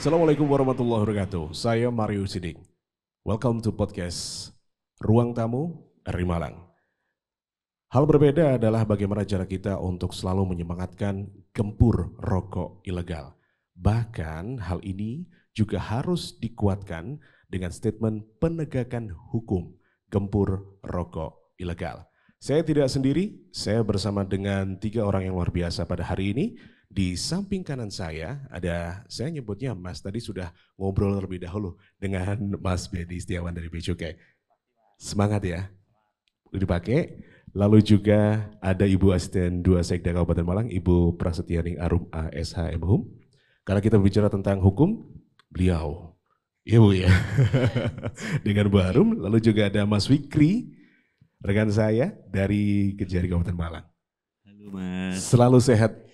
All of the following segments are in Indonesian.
Assalamualaikum warahmatullahi wabarakatuh. Saya Mario Sidik. Welcome to podcast Ruang Tamu RI Malang. Hal berbeda adalah bagaimana cara kita untuk selalu menyemangatkan gempur rokok ilegal. Bahkan hal ini juga harus dikuatkan dengan statement penegakan hukum gempur rokok ilegal. Saya tidak sendiri, saya bersama dengan 3 orang yang luar biasa pada hari ini. Di samping kanan saya nyebutnya Mas, tadi sudah ngobrol terlebih dahulu dengan Mas Bedi Setiawan dari Becukai. Semangat ya, dipakai. Lalu juga ada Ibu Asisten 2 Sekda Kabupaten Malang, Ibu Prasetyaning Arum ASH MHUM. Karena kita berbicara tentang hukum, beliau, Ibu ya, dengan Bu Arum. Lalu juga ada Mas Fikri, rekan saya dari Kejari Kabupaten Malang. Halo Mas. Selalu sehat.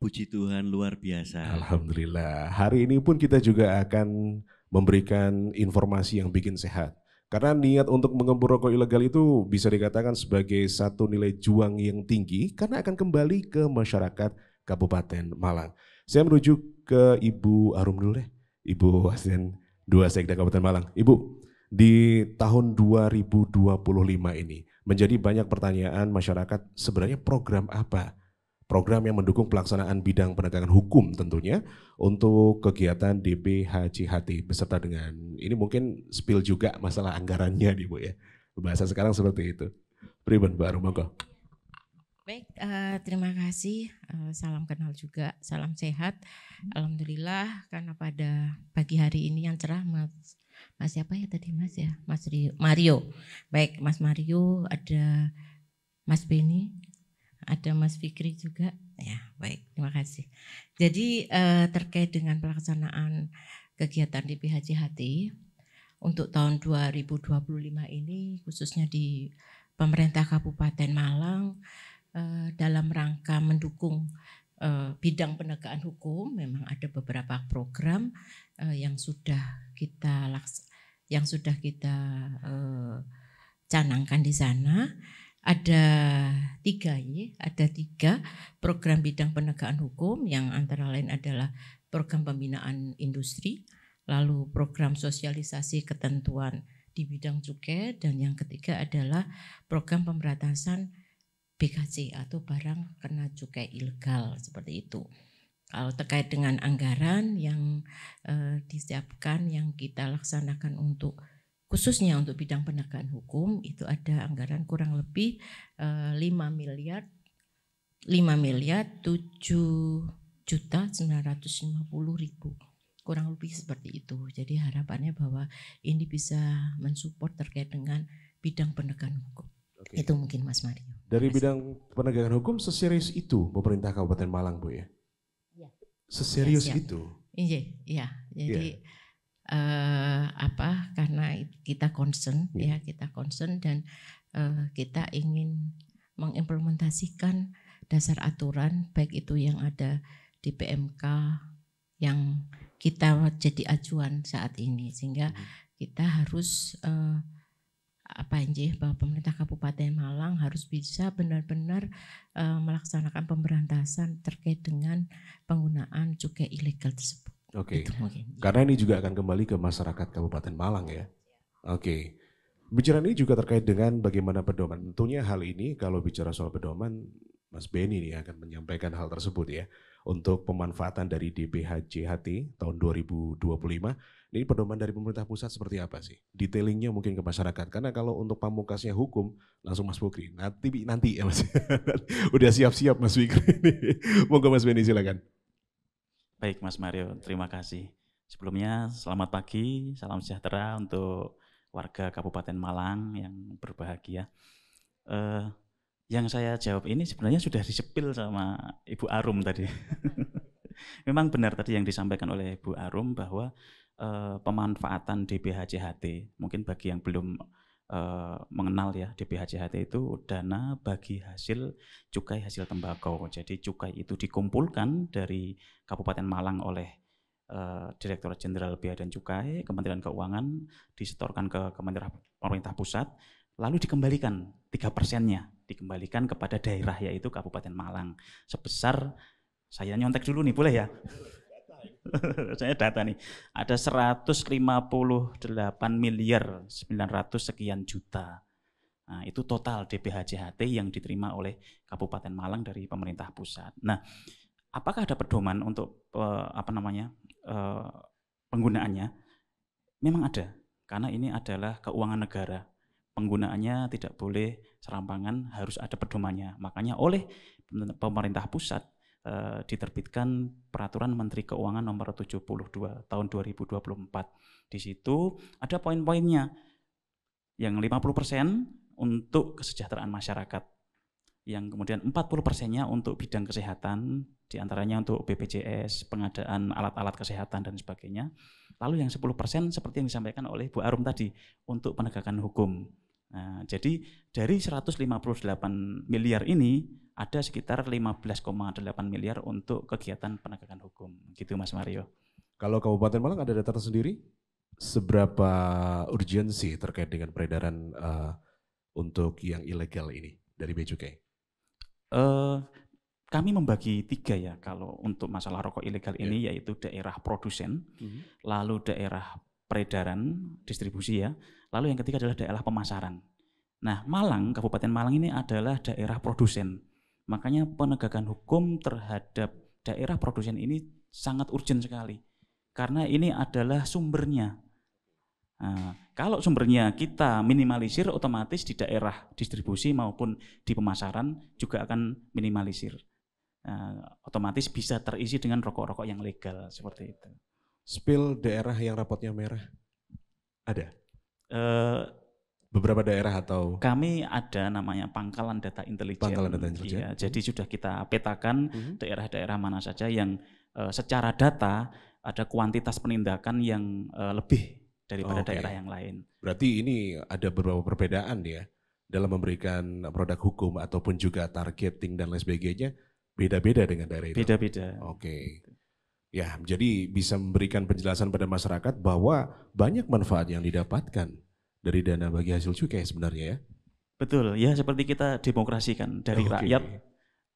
Puji Tuhan luar biasa. Alhamdulillah. Hari ini pun kita juga akan memberikan informasi yang bikin sehat. Karena niat untuk menggempur rokok ilegal itu bisa dikatakan sebagai satu nilai juang yang tinggi karena akan kembali ke masyarakat Kabupaten Malang. Saya menuju ke Ibu Arum dulu deh. Ibu Asisten 2 Sekda Kabupaten Malang. Ibu, di tahun 2025 ini menjadi banyak pertanyaan masyarakat, sebenarnya program apa? Program yang mendukung pelaksanaan bidang penegakan hukum tentunya untuk kegiatan DPHJHT beserta dengan ini mungkin spill juga masalah anggarannya nih Bu ya. Bahasa sekarang seperti itu. Pribun Mbak Arum, monggo. Baik, terima kasih. Salam kenal juga, salam sehat. Alhamdulillah karena pada pagi hari ini yang cerah Mas siapa ya tadi Mas ya? Mas Mario. Baik, Mas Mario, ada Mas Beni, ada Mas Fikri juga. Ya, baik, terima kasih. Jadi terkait dengan pelaksanaan kegiatan DPHJHT untuk tahun 2025 ini khususnya di pemerintah Kabupaten Malang dalam rangka mendukung bidang penegakan hukum, memang ada beberapa program yang sudah kita canangkan di sana. Ada tiga program bidang penegakan hukum yang antara lain adalah program pembinaan industri, lalu program sosialisasi ketentuan di bidang cukai, dan yang ketiga adalah program pemberantasan BKC atau barang kena cukai ilegal seperti itu. Kalau terkait dengan anggaran yang disiapkan yang kita laksanakan khususnya untuk bidang penegakan hukum itu ada anggaran kurang lebih 5 miliar 7.950.000 kurang lebih seperti itu. Jadi harapannya bahwa ini bisa mensupport terkait dengan bidang penegakan hukum. Oke. Itu mungkin Mas Mario. Dari bidang penegakan hukum seserius itu pemerintah Kabupaten Malang Bu ya? Iya. Seserius ya, itu? Iya. Jadi karena kita concern dan kita ingin mengimplementasikan dasar aturan baik itu yang ada di PMK yang kita jadi acuan saat ini, sehingga kita harus bahwa pemerintah Kabupaten Malang harus bisa benar-benar melaksanakan pemberantasan terkait dengan penggunaan cukai ilegal tersebut. Oke, karena ini juga akan kembali ke masyarakat Kabupaten Malang ya. Oke, bicara ini juga terkait dengan bagaimana pedoman. Tentunya hal ini kalau bicara soal pedoman, Mas Beni nih akan menyampaikan hal tersebut ya. Untuk pemanfaatan dari DPHJHT tahun 2025, ini pedoman dari pemerintah pusat seperti apa sih? Detailingnya mungkin ke masyarakat. Karena kalau untuk pamungkasnya hukum, langsung Mas Fikri. Nanti ya Mas. Udah siap-siap Mas Fikri. Monggo Mas Beni silakan. Baik Mas Mario, terima kasih. Sebelumnya selamat pagi, salam sejahtera untuk warga Kabupaten Malang yang berbahagia. Yang saya jawab ini sebenarnya sudah disepil sama Ibu Arum tadi. Memang benar tadi yang disampaikan oleh Ibu Arum bahwa pemanfaatan DPHJHT, mungkin bagi yang belum mengenal ya, DPHJHT itu dana bagi hasil cukai hasil tembakau. Jadi cukai itu dikumpulkan dari Kabupaten Malang oleh Direktorat Jenderal Bea dan Cukai, Kementerian Keuangan, disetorkan ke Kementerian Pemerintah Pusat, lalu dikembalikan 3%-nya dikembalikan kepada daerah yaitu Kabupaten Malang sebesar, saya nyontek dulu nih boleh ya? Saya data nih, ada 158 miliar 900 sekian juta. Nah, itu total DPH-JHT yang diterima oleh Kabupaten Malang dari pemerintah pusat. Nah, apakah ada pedoman untuk penggunaannya? Memang ada, karena ini adalah keuangan negara. Penggunaannya tidak boleh serampangan, harus ada pedomannya. Makanya oleh pemerintah pusat diterbitkan Peraturan Menteri Keuangan Nomor 72 Tahun 2024. Di situ ada poin-poinnya. Yang 50% untuk kesejahteraan masyarakat. Yang kemudian 40%-nya untuk bidang kesehatan, diantaranya untuk BPJS, pengadaan alat-alat kesehatan dan sebagainya. Lalu yang 10% seperti yang disampaikan oleh Bu Arum tadi, untuk penegakan hukum. Nah, jadi dari 158 miliar ini ada sekitar 15,8 miliar untuk kegiatan penegakan hukum. Gitu Mas Mario. Kalau Kabupaten Malang ada data tersendiri, seberapa urgensi terkait dengan peredaran untuk yang ilegal ini dari Bea Cukai? Kami membagi 3 ya kalau untuk masalah rokok ilegal ini, yaitu daerah produsen, lalu daerah peredaran, distribusi ya, lalu yang ketiga adalah daerah pemasaran. Nah, Malang, Kabupaten Malang ini adalah daerah produsen. Makanya penegakan hukum terhadap daerah produsen ini sangat urgent sekali. Karena ini adalah sumbernya. Nah, kalau sumbernya kita minimalisir, otomatis di daerah distribusi maupun di pemasaran juga akan minimalisir. Otomatis bisa terisi dengan rokok-rokok yang legal seperti itu. Spill daerah yang rapotnya merah ada? Beberapa daerah atau? Kami ada namanya pangkalan data intelijen. Pangkalan data intelijen. Iya, jadi sudah kita petakan daerah-daerah mana saja yang secara data ada kuantitas penindakan yang lebih daripada daerah yang lain. Berarti ini ada beberapa perbedaan ya dalam memberikan produk hukum ataupun juga targeting dan lain sebagainya, beda-beda dengan daerah itu. Beda-beda. Oke. Ya, jadi bisa memberikan penjelasan pada masyarakat bahwa banyak manfaat yang didapatkan dari dana bagi hasil cukai sebenarnya ya. Betul, ya seperti kita demokrasikan dari rakyat,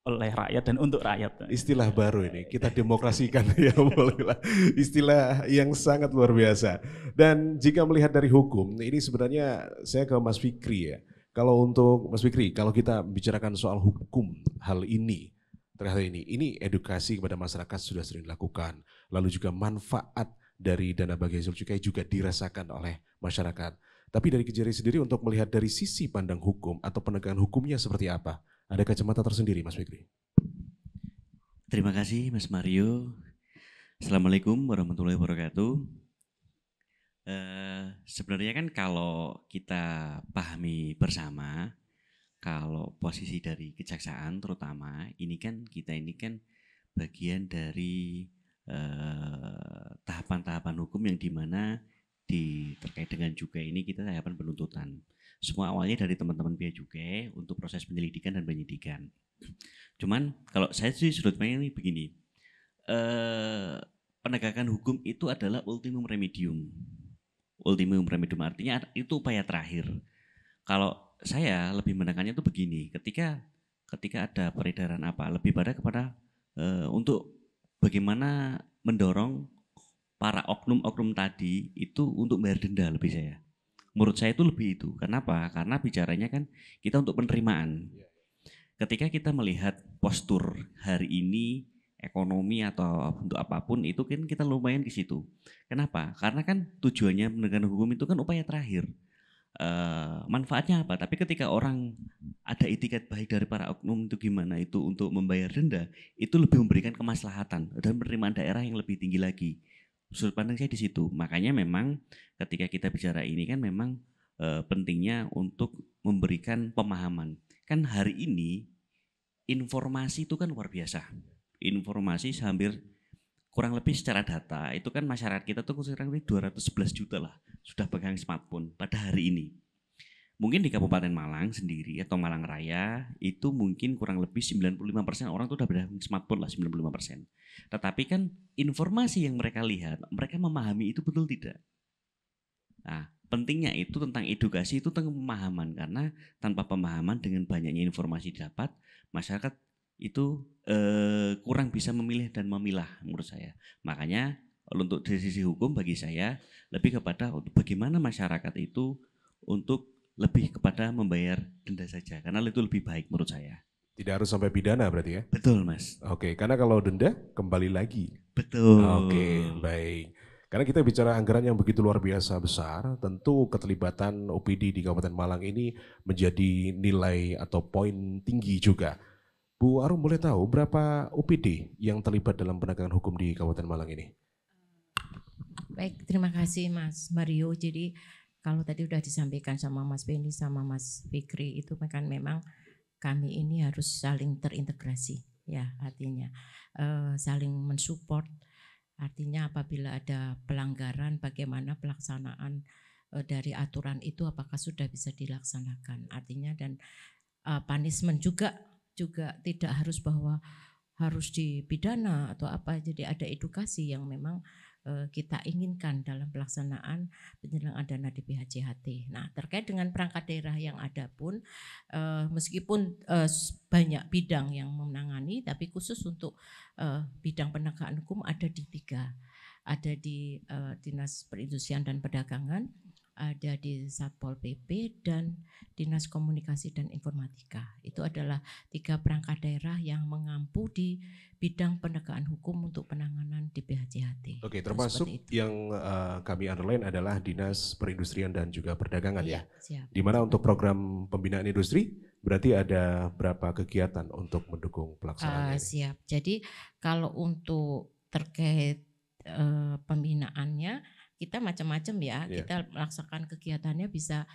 oleh rakyat dan untuk rakyat. Istilah baru ini, kita demokrasikan ya, bolehlah. Istilah yang sangat luar biasa. Dan jika melihat dari hukum, ini sebenarnya saya ke Mas Fikri ya. Kalau untuk Mas Fikri, kalau kita bicarakan soal hukum hal ini, terkait ini edukasi kepada masyarakat sudah sering dilakukan. Lalu juga manfaat dari dana bagi hasil cukai juga dirasakan oleh masyarakat. Tapi dari Kejari sendiri untuk melihat dari sisi pandang hukum atau penegakan hukumnya seperti apa? Ada kacamata tersendiri Mas Fikri. Terima kasih Mas Mario. Assalamualaikum warahmatullahi wabarakatuh. Sebenarnya kan kalau kita pahami bersama, kalau posisi dari kejaksaan terutama, kita ini kan bagian dari tahapan-tahapan hukum yang dimana terkait dengan cukai ini kita tahapan penuntutan. Semua awalnya dari teman-teman Bea Cukai untuk proses penyelidikan dan penyidikan. Cuman kalau saya sih sudut pandang ini begini, penegakan hukum itu adalah ultimum remedium. Ultimum remedium artinya itu upaya terakhir. Kalau saya lebih menekannya itu begini, ketika ada peredaran lebih kepada untuk bagaimana mendorong para oknum-oknum tadi itu untuk bayar denda lebih saya. Menurut saya itu lebih itu. Kenapa? Karena bicaranya kan kita untuk penerimaan. Ketika kita melihat postur hari ini, ekonomi atau untuk apapun itu kan kita lumayan ke situ. Kenapa? Karena kan tujuannya penegakan hukum itu kan upaya terakhir. Manfaatnya apa? Tapi ketika orang ada itikat baik dari para oknum itu gimana itu untuk membayar denda, itu lebih memberikan kemaslahatan dan penerimaan daerah yang lebih tinggi lagi. Sudut pandang saya di situ. Makanya memang ketika kita bicara ini kan memang pentingnya untuk memberikan pemahaman. Kan hari ini informasi itu kan luar biasa. Informasi hampir kurang lebih secara data itu kan masyarakat kita tuh kurang lebih 211 juta lah sudah pegang smartphone pada hari ini. Mungkin di Kabupaten Malang sendiri atau Malang Raya itu mungkin kurang lebih 95% orang tuh udah pegang smartphone lah, 95%. Tetapi kan informasi yang mereka lihat, mereka memahami itu betul tidak. Nah, pentingnya itu tentang edukasi itu tentang pemahaman, karena tanpa pemahaman dengan banyaknya informasi didapat, masyarakat itu kurang bisa memilih dan memilah menurut saya. Makanya Untuk dari sisi hukum bagi saya lebih kepada bagaimana masyarakat itu untuk lebih kepada membayar denda saja, karena itu lebih baik menurut saya. Tidak harus sampai pidana berarti ya? Betul, Mas. Oke, karena kalau denda kembali lagi. Betul. Oke, baik. Karena kita bicara anggaran yang begitu luar biasa besar, tentu keterlibatan OPD di Kabupaten Malang ini menjadi nilai atau poin tinggi juga. Bu Arum, boleh tahu berapa OPD yang terlibat dalam penegakan hukum di Kabupaten Malang ini? Baik, terima kasih Mas Mario. Jadi kalau tadi udah disampaikan sama Mas Benny sama Mas Fikri itu kan memang kami ini harus saling terintegrasi ya, artinya saling mensupport. Artinya apabila ada pelanggaran bagaimana pelaksanaan dari aturan itu apakah sudah bisa dilaksanakan. Artinya dan punishment juga tidak harus bahwa harus dipidana atau apa. Jadi ada edukasi yang memang kita inginkan dalam pelaksanaan penyelenggaraan dana di PHJHT. Nah, terkait dengan perangkat daerah yang ada pun meskipun banyak bidang yang menangani, tapi khusus untuk bidang penegakan hukum ada di 3. Ada di Dinas Perindustrian dan Perdagangan, ada di Satpol PP dan Dinas Komunikasi dan Informatika. Itu adalah 3 perangkat daerah yang mengampu di bidang penegakan hukum untuk penanganan di PHJHT. Oke, termasuk yang kami underline adalah Dinas Perindustrian dan juga Perdagangan ya. Siap. Di mana untuk program pembinaan industri berarti ada berapa kegiatan untuk mendukung pelaksanaannya? Siap. Jadi kalau untuk terkait pembinaannya kita macam-macam ya. Kita melaksanakan kegiatannya bisa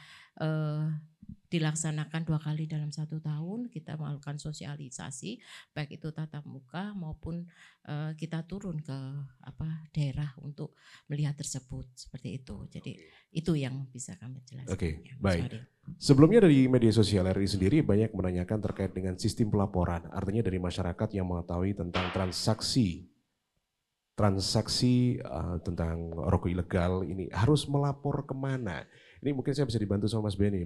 dilaksanakan 2 kali dalam 1 tahun. Kita melakukan sosialisasi baik itu tatap muka maupun kita turun ke daerah untuk melihat tersebut seperti itu. Jadi itu yang bisa kami jelaskan. Oke, ya, baik. sorry. Sebelumnya dari media sosial RI sendiri banyak menanyakan terkait dengan sistem pelaporan. Artinya dari masyarakat yang mengetahui tentang transaksi tentang rokok ilegal ini harus melapor kemana? Ini mungkin saya bisa dibantu sama Mas Benny.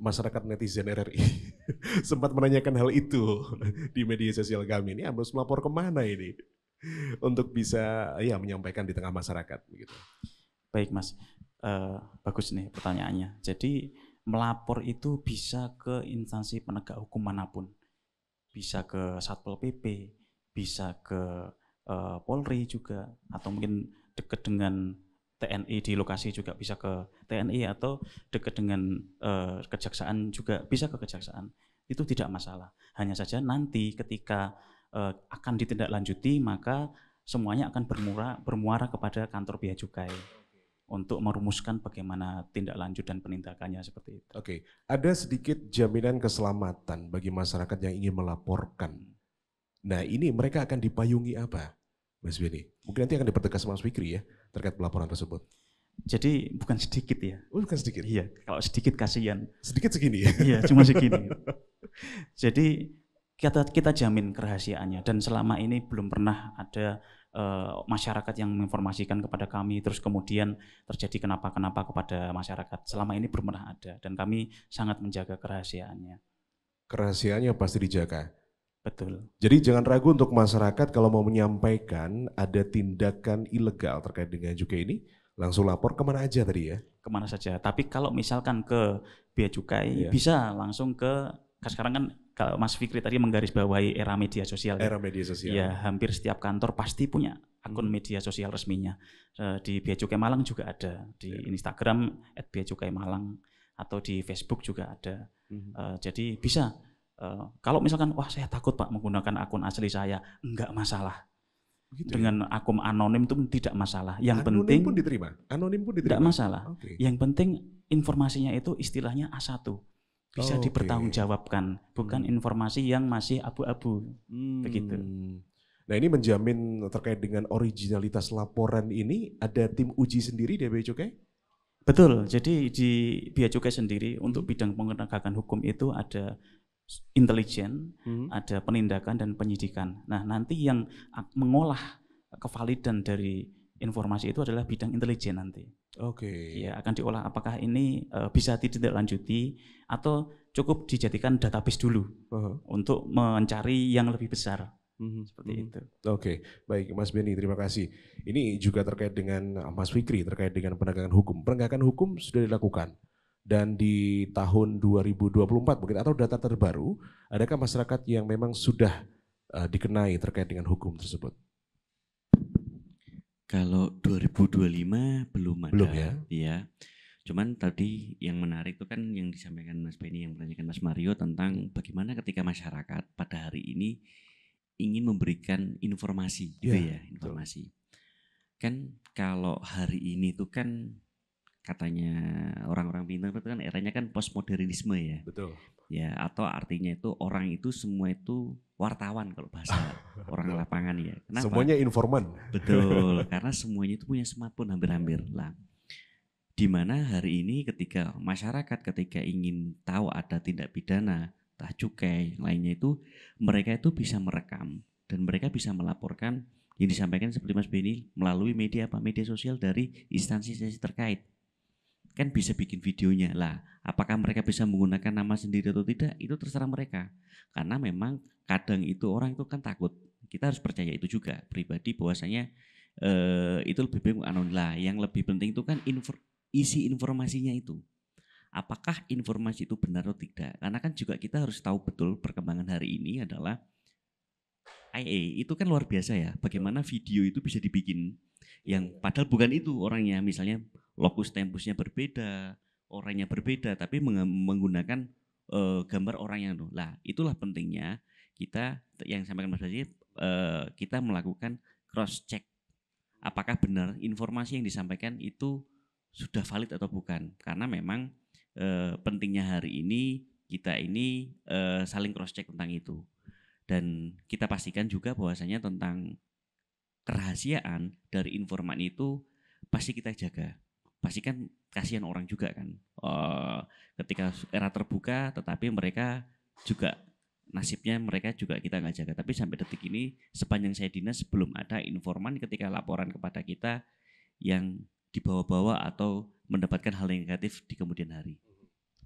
Masyarakat netizen RRI sempat menanyakan hal itu di media sosial kami. Ini harus melapor kemana ini untuk bisa menyampaikan di tengah masyarakat begitu. Baik Mas, bagus nih pertanyaannya. Jadi melapor itu bisa ke instansi penegak hukum manapun, bisa ke Satpol PP, bisa ke Polri juga, atau mungkin dekat dengan TNI di lokasi juga bisa ke TNI, atau dekat dengan kejaksaan juga bisa ke kejaksaan. Itu tidak masalah. Hanya saja nanti ketika akan ditindaklanjuti maka semuanya akan bermuara kepada kantor Bea Cukai untuk merumuskan bagaimana tindak lanjut dan penindakannya seperti itu. Oke, ada sedikit jaminan keselamatan bagi masyarakat yang ingin melaporkan. Nah ini mereka akan dipayungi apa, Mas Benny? Mungkin nanti akan dipertegas Mas Fikri ya terkait pelaporan tersebut. Jadi bukan sedikit ya. Oh, bukan sedikit? Iya, kalau sedikit kasihan. Sedikit segini ya? Iya, cuma segini. Jadi kita jamin kerahasiaannya, dan selama ini belum pernah ada masyarakat yang menginformasikan kepada kami terus kemudian terjadi kenapa-kenapa kepada masyarakat. Selama ini belum pernah ada, dan kami sangat menjaga kerahasiaannya. Kerahasiaannya pasti dijaga. Betul. Jadi jangan ragu untuk masyarakat kalau mau menyampaikan ada tindakan ilegal terkait dengan cukai ini, langsung lapor kemana aja tadi ya? Kemana saja. Tapi kalau misalkan ke Bea Cukai, bisa langsung ke, sekarang kan kalau Mas Fikri tadi menggarisbawahi era media sosial. Era media sosial. Ya, hampir setiap kantor pasti punya akun media sosial resminya. Di Bea Cukai Malang juga ada, di Instagram @beacukai_malang, atau di Facebook juga ada. Jadi bisa. Kalau misalkan wah saya takut Pak menggunakan akun asli saya, enggak masalah. Begitu dengan akun anonim itu tidak masalah. Yang anonim penting pun diterima. Anonim pun diterima. Tidak masalah. Yang penting informasinya itu istilahnya A1. Bisa dipertanggungjawabkan, bukan informasi yang masih abu-abu. Begitu. Nah, ini menjamin terkait dengan originalitas laporan ini ada tim uji sendiri di Bea Cukai? Betul. Jadi di Bea Cukai sendiri untuk bidang penegakan hukum itu ada intelijen, ada penindakan dan penyidikan. Nah, nanti yang mengolah kevalidan dari informasi itu adalah bidang intelijen nanti. Ya, akan diolah apakah ini bisa ditindaklanjuti atau cukup dijadikan database dulu untuk mencari yang lebih besar. Seperti itu. Oke, baik Mas Benny, terima kasih. Ini juga terkait dengan Mas Fikri, terkait dengan penegakan hukum. Penegakan hukum sudah dilakukan. Dan di tahun 2024 mungkin atau data terbaru, adakah masyarakat yang memang sudah dikenai terkait dengan hukum tersebut? Kalau 2025 belum ada. Belum ya? Iya. Cuman tadi yang menarik itu kan yang disampaikan Mas Benny, yang menanyakan Mas Mario tentang bagaimana ketika masyarakat pada hari ini ingin memberikan informasi, gitu ya, informasi. Kan kalau hari ini itu kan katanya orang-orang pintar itu kan eranya kan postmodernisme ya. Betul. Ya, atau artinya itu orang itu semua itu wartawan kalau bahasa orang lapangan ya. Kenapa? Semuanya informan. Betul, karena semuanya itu punya smartphone hampir-hampir lah. Di mana hari ini ketika masyarakat ketika ingin tahu ada tindak pidana, entah cukai, lainnya itu mereka itu bisa merekam dan mereka bisa melaporkan yang disampaikan seperti Mas Benny melalui media sosial dari instansi-instansi terkait. Kan bisa bikin videonya lah. Apakah mereka bisa menggunakan nama sendiri atau tidak, itu terserah mereka. Karena memang kadang itu orang itu kan takut. Kita harus percaya itu juga pribadi bahwasanya itu lebih baik anonim lah. Yang lebih penting itu kan isi informasinya itu. Apakah informasi itu benar atau tidak? Karena kan juga kita harus tahu betul perkembangan hari ini adalah IA itu kan luar biasa ya. Bagaimana video itu bisa dibikin yang padahal bukan itu orangnya, misalnya lokus tempusnya berbeda, orangnya berbeda, tapi menggunakan gambar orang yang lah. Itulah pentingnya kita yang sampaikan Mas Baji, kita melakukan cross check. Apakah benar informasi yang disampaikan itu sudah valid atau bukan? Karena memang pentingnya hari ini kita ini saling cross check tentang itu. Dan kita pastikan juga bahwasanya tentang kerahasiaan dari informan itu pasti kita jaga. Pasti kan kasihan orang juga kan. Ketika era terbuka tetapi mereka juga nasibnya mereka juga kita nggak jaga. Tapi sampai detik ini sepanjang saya dinas belum ada informan ketika laporan kepada kita yang dibawa-bawa atau mendapatkan hal yang negatif di kemudian hari.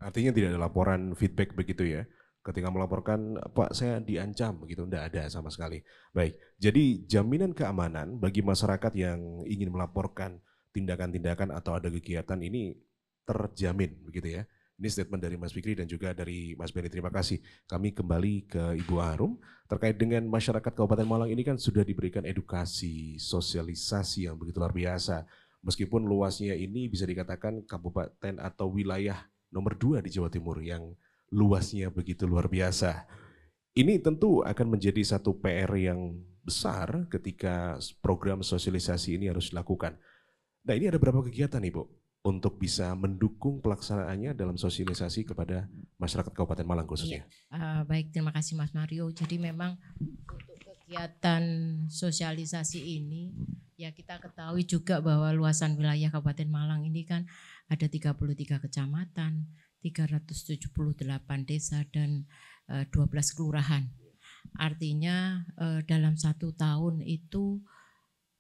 Artinya tidak ada laporan feedback begitu ya? Ketika melaporkan, Pak saya diancam begitu, tidak ada sama sekali. Baik, jadi jaminan keamanan bagi masyarakat yang ingin melaporkan tindakan-tindakan atau ada kegiatan ini terjamin begitu ya. Ini statement dari Mas Fikri dan juga dari Mas Benny. Terima kasih. Kami kembali ke Ibu Harum terkait dengan masyarakat Kabupaten Malang ini kan sudah diberikan edukasi, sosialisasi yang begitu luar biasa. Meskipun luasnya ini bisa dikatakan kabupaten atau wilayah nomor 2 di Jawa Timur yang luasnya begitu luar biasa. Ini tentu akan menjadi satu PR yang besar ketika program sosialisasi ini harus dilakukan. Nah, ini ada berapa kegiatan Ibu untuk bisa mendukung pelaksanaannya dalam sosialisasi kepada masyarakat Kabupaten Malang khususnya? Baik, terima kasih Mas Mario. Jadi memang untuk kegiatan sosialisasi ini ya kita ketahui juga bahwa luasan wilayah Kabupaten Malang ini kan ada 33 kecamatan, 378 desa dan 12 kelurahan. Artinya dalam 1 tahun itu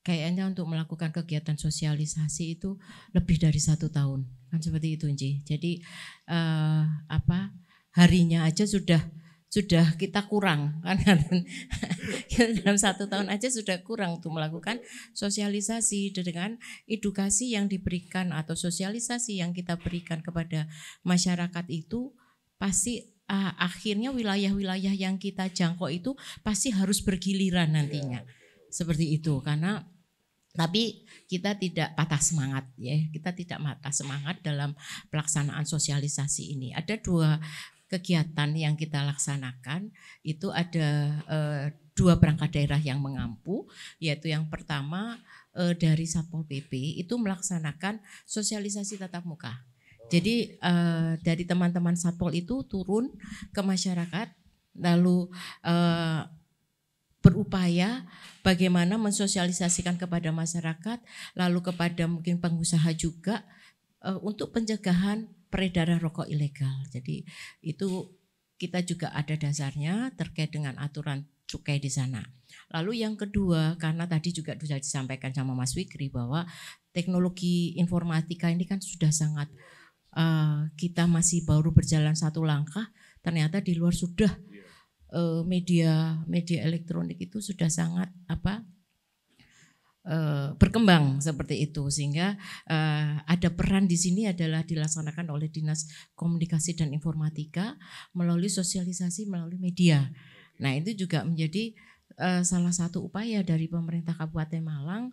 kayaknya untuk melakukan kegiatan sosialisasi itu lebih dari 1 tahun. Kan seperti itu, Nji. Jadi harinya aja sudah kita kurang kan dalam 1 tahun aja sudah kurang untuk melakukan sosialisasi dengan edukasi yang diberikan atau sosialisasi yang kita berikan kepada masyarakat itu pasti akhirnya wilayah-wilayah yang kita jangkau itu pasti harus bergiliran nantinya seperti itu. Karena tapi kita tidak patah semangat ya, kita tidak patah semangat dalam pelaksanaan sosialisasi ini. Ada 2 kegiatan yang kita laksanakan, itu ada 2 perangkat daerah yang mengampu, yaitu yang pertama dari Satpol PP itu melaksanakan sosialisasi tatap muka. Jadi dari teman-teman Satpol itu turun ke masyarakat lalu berupaya bagaimana mensosialisasikan kepada masyarakat, lalu kepada mungkin pengusaha juga untuk pencegahan peredaran rokok ilegal. Jadi itu kita juga ada dasarnya terkait dengan aturan cukai di sana. Lalu yang kedua, karena tadi juga sudah disampaikan sama Mas Fikri bahwa teknologi informatika ini kan sudah sangat kita masih baru berjalan 1 langkah, ternyata di luar sudah media elektronik itu sudah sangat berkembang seperti itu, sehingga ada peran di sini adalah dilaksanakan oleh Dinas Komunikasi dan Informatika melalui sosialisasi melalui media. Nah, itu juga menjadi salah satu upaya dari pemerintah Kabupaten Malang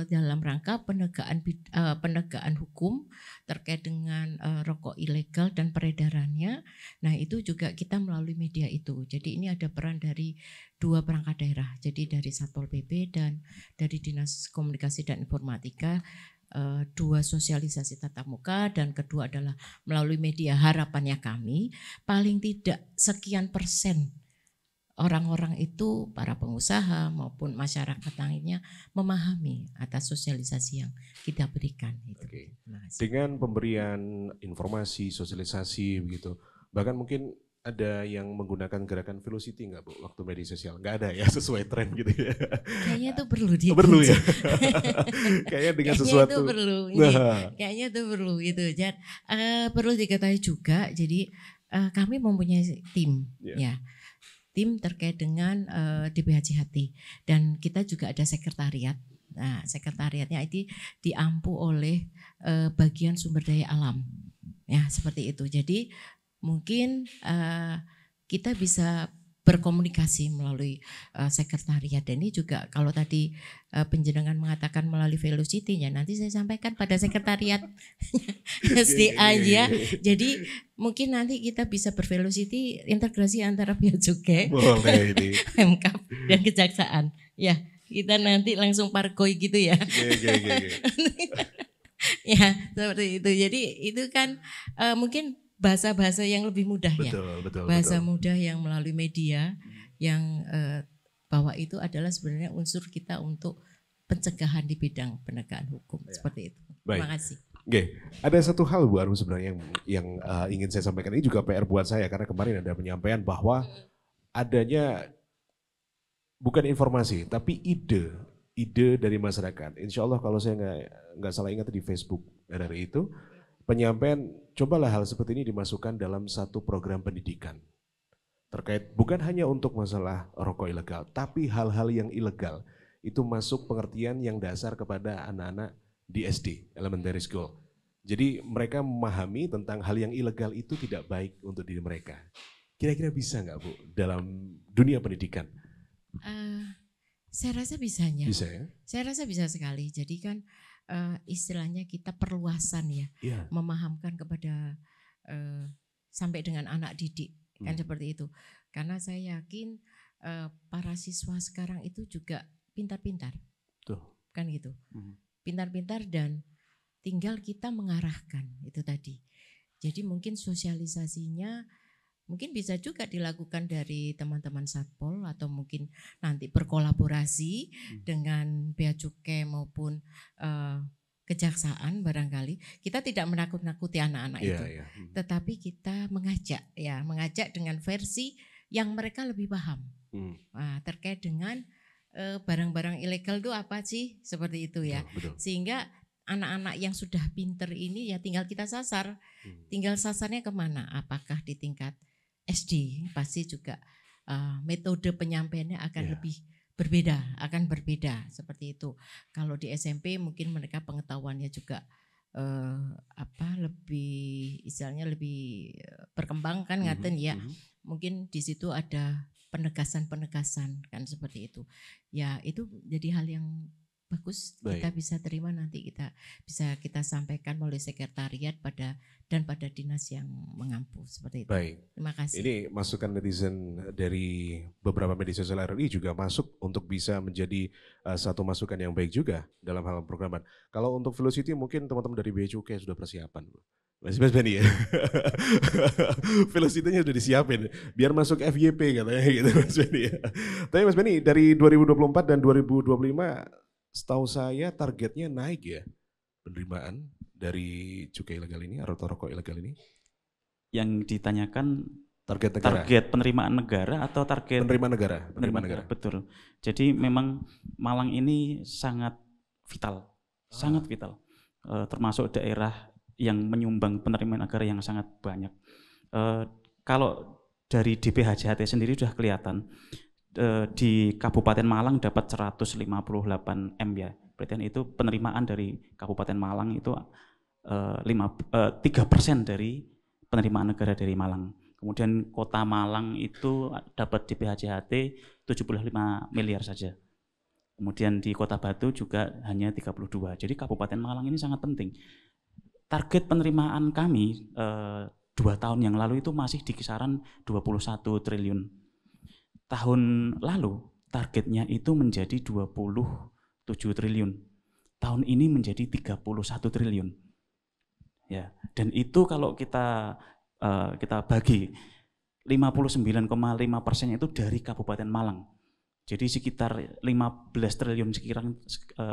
dalam rangka penegakan hukum terkait dengan rokok ilegal dan peredarannya. Nah, itu juga kita melalui media itu. Jadi ini ada peran dari dua perangkat daerah. Jadi dari Satpol PP dan dari Dinas Komunikasi dan Informatika, dua sosialisasi tatap muka, dan kedua adalah melalui media. Harapannya kami paling tidak sekian persen orang-orang itu, para pengusaha maupun masyarakat lainnya memahami atas sosialisasi yang kita berikan. Oke. Dengan pemberian informasi, sosialisasi begitu, bahkan mungkin ada yang menggunakan gerakan velocity nggak Bu waktu media sosial? Nggak ada ya, sesuai tren gitu ya? Kayaknya itu perlu dia. Perlu ya? Kayaknya dengan sesuatu. Itu perlu. Kayaknya itu perlu gitu. Jadi perlu diketahui juga. Jadi kami mempunyai tim, ya. Tim terkait dengan DPHJHT, dan kita juga ada sekretariat. Nah, sekretariatnya itu diampu oleh bagian sumber daya alam, ya seperti itu. Jadi mungkin kita bisa berkomunikasi melalui sekretariat, dan ini juga kalau tadi penjenengan mengatakan melalui velocity, ya nanti saya sampaikan pada sekretariat SDA ya. Jadi mungkin nanti kita bisa bervelocity integrasi antara Bea Cukai, Pemkab dan Kejaksaan. Ya, kita nanti langsung parkoi gitu ya. Ya, seperti itu. Jadi itu kan mungkin bahasa-bahasa yang lebih mudah ya. Bahasa mudah yang melalui media yang bahwa itu adalah sebenarnya unsur kita untuk pencegahan di bidang penegakan hukum. Seperti itu. Baik. Terima kasih. Oke, ada satu hal Bu Arum sebenarnya yang ingin saya sampaikan, ini juga PR buat saya karena kemarin ada penyampaian bahwa adanya bukan informasi tapi ide dari masyarakat. Insya Allah kalau saya nggak salah ingat di Facebook dari itu penyampaian, cobalah hal seperti ini dimasukkan dalam satu program pendidikan terkait bukan hanya untuk masalah rokok ilegal, tapi hal-hal yang ilegal itu masuk pengertian yang dasar kepada anak-anak di SD, elementary school. Jadi mereka memahami tentang hal yang ilegal itu tidak baik untuk diri mereka. Kira-kira bisa nggak Bu dalam dunia pendidikan? Saya rasa bisanya. Bisa ya? Saya rasa bisa sekali. Jadi kan istilahnya kita perluasan ya, memahamkan kepada sampai dengan anak didik kan seperti itu. Karena saya yakin para siswa sekarang itu juga pintar-pintar, kan gitu, pintar-pintar dan tinggal kita mengarahkan itu tadi. Jadi mungkin sosialisasinya mungkin bisa juga dilakukan dari teman-teman Satpol atau mungkin nanti berkolaborasi dengan Bea Cukai maupun Kejaksaan barangkali. Kita tidak menakut-nakuti anak-anak itu, tetapi kita mengajak dengan versi yang mereka lebih paham. Terkait dengan barang-barang ilegal itu apa sih, seperti itu ya. Sehingga anak-anak yang sudah pinter ini ya tinggal kita sasar. Tinggal sasarnya kemana? Apakah di tingkat SD, pasti juga metode penyampaiannya akan lebih berbeda seperti itu. Kalau di SMP mungkin mereka pengetahuannya juga lebih istilahnya lebih berkembang kan ngaten ya. Mungkin di situ ada penegasan kan seperti itu. Ya itu jadi hal yang bagus. Kita bisa terima, nanti kita bisa kita sampaikan melalui sekretariat pada dinas yang mengampu seperti itu. Baik. Terima kasih. Ini masukan netizen dari beberapa media sosial RRI juga masuk untuk bisa menjadi satu masukan yang baik juga dalam hal programan. Kalau untuk velocity mungkin teman-teman dari Bea Cukai sudah persiapan. Mas Benny ya. Velocity-nya sudah disiapin biar masuk FYP katanya gitu Mas Benny ya. Tapi Mas Benny dari 2024 dan 2025 setahu saya targetnya naik ya penerimaan dari cukai ilegal ini atau rokok ilegal ini. Yang ditanyakan target negara. Target penerimaan negara atau target penerimaan negara? Penerimaan negara. Betul. Jadi memang Malang ini sangat vital, sangat vital. Termasuk daerah yang menyumbang penerimaan negara yang sangat banyak. Kalau dari DPHJHT sendiri sudah kelihatan. Di Kabupaten Malang dapat 158 M ya. Berarti itu penerimaan dari Kabupaten Malang itu 3% dari penerimaan negara dari Malang. Kemudian Kota Malang itu dapat DPHJHT 75 miliar saja. Kemudian di Kota Batu juga hanya 32. Jadi Kabupaten Malang ini sangat penting. Target penerimaan kami 2 tahun yang lalu itu masih di kisaran 21 triliun. Tahun lalu targetnya itu menjadi 27 triliun. Tahun ini menjadi 31 triliun. Ya, dan itu kalau kita bagi 59,5% itu dari Kabupaten Malang. Jadi sekitar 15 triliun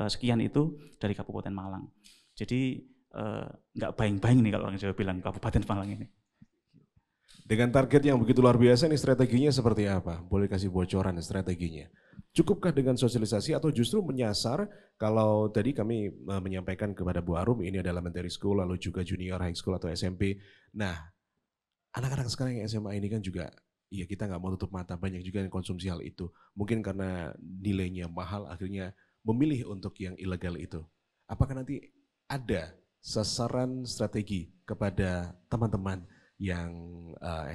sekian itu dari Kabupaten Malang. Jadi nggak baing-baing nih kalau orang Jawa bilang Kabupaten Malang ini. Dengan target yang begitu luar biasa nih, strateginya seperti apa? Boleh kasih bocoran strateginya? Cukupkah dengan sosialisasi atau justru menyasar? Kalau tadi kami menyampaikan kepada Bu Arum ini adalah elementary school lalu juga junior high school atau SMP. Nah, anak-anak sekarang yang SMA ini kan juga, ya kita nggak mau tutup mata, banyak juga yang konsumsi hal itu. Mungkin karena nilainya mahal akhirnya memilih untuk yang ilegal itu. Apakah nanti ada sasaran strategi kepada teman-teman yang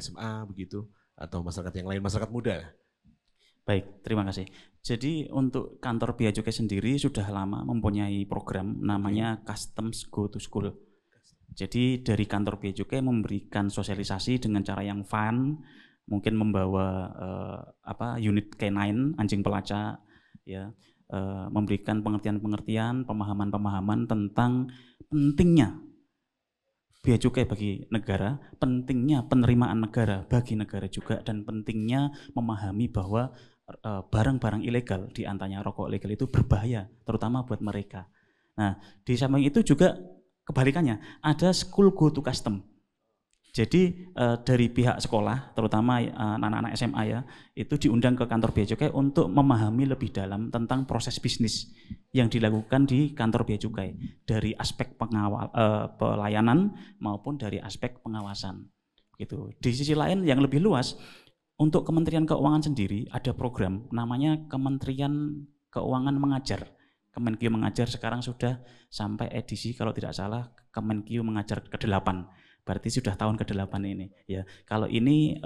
SMA begitu atau masyarakat yang lain, masyarakat muda? Baik, terima kasih. Jadi untuk kantor Bea Cukai sendiri sudah lama mempunyai program namanya Customs Go to School. Jadi dari kantor Bea Cukai memberikan sosialisasi dengan cara yang fun, mungkin membawa unit K9 anjing pelacak, ya, memberikan pengertian-pengertian, pemahaman-pemahaman tentang pentingnya Bea Cukai bagi negara, pentingnya penerimaan negara bagi negara juga, dan pentingnya memahami bahwa barang-barang ilegal, di antaranya rokok ilegal itu berbahaya, terutama buat mereka. Nah, di samping itu juga kebalikannya, ada school go to custom. Jadi dari pihak sekolah, terutama anak-anak SMA ya, itu diundang ke kantor Bea Cukai untuk memahami lebih dalam tentang proses bisnis yang dilakukan di kantor Bea Cukai dari aspek pelayanan maupun dari aspek pengawasan. Gitu. Di sisi lain yang lebih luas, untuk Kementerian Keuangan sendiri ada program namanya Kementerian Keuangan Mengajar. Kemenkeu Mengajar sekarang sudah sampai edisi kalau tidak salah Kemenkeu Mengajar ke-8. Berarti sudah tahun ke-8 ini. Ya, kalau ini